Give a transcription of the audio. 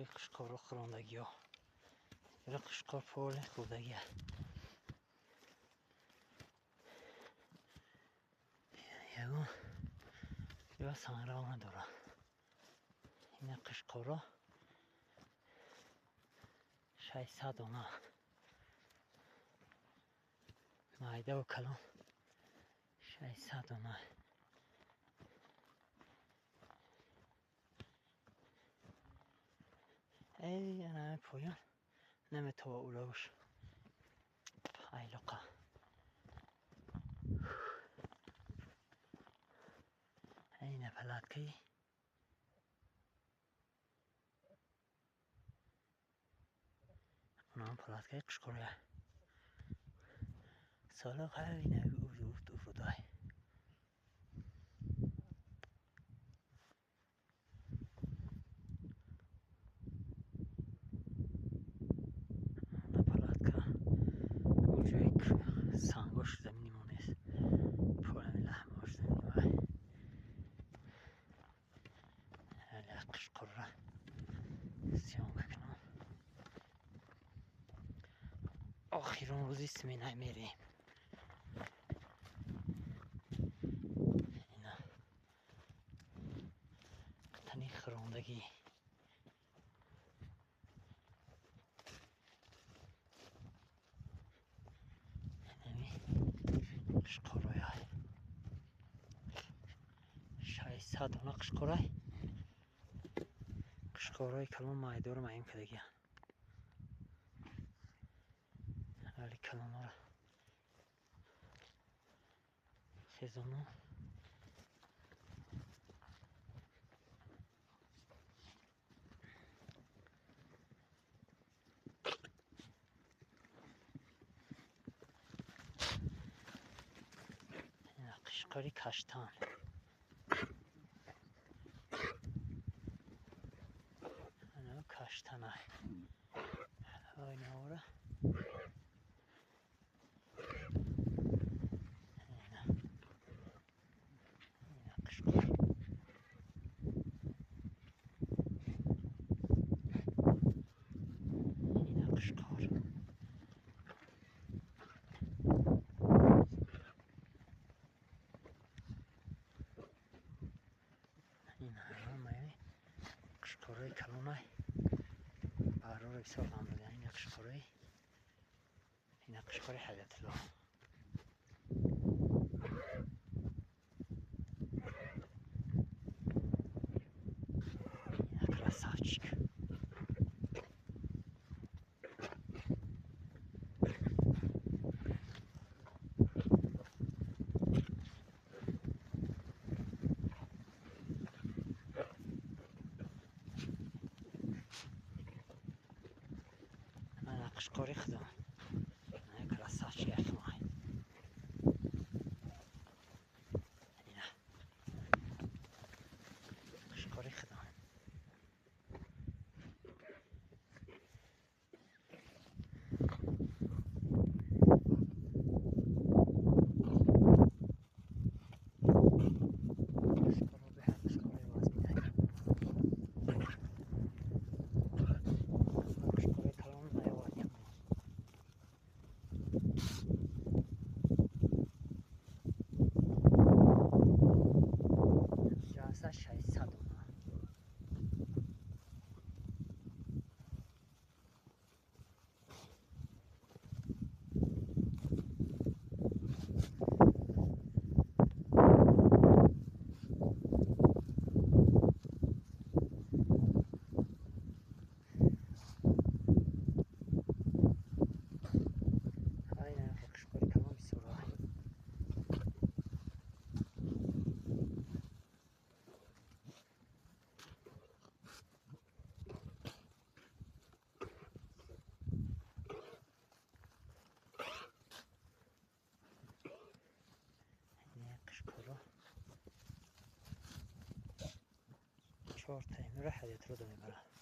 های قشقار و خراندگی ها یه قشقار پول خودگی ها یکو یا سنگره ها نداره این قشقار ها 600 دونه مایده و کلان 600 دونه ای انا پایان نمیتوه اولاوش ایلقه این پلاتکی اونم پلاتکی قشقاریه سالق اینه افرودای سانگوش زمینی مونیست پولم لحماش زمینی وای هلی قشقره سیان بکنم آخیرون روزی سمینه میریم اینا قطنی خراندگی قشقره های 600 دونه قشقره قشقره کلان مایدار مایم کدگی ولی کلان ها خیزانو قشقری کشتان انا کشتان های نوره این همه قشقره کلونه برای حساب هم بودن این قشقره این قشقره حیات الله این красавчик انا قشقره خدم این красавчик اخمای اینا قشقره خدم چهار تایمه را حدیت رو داریم برای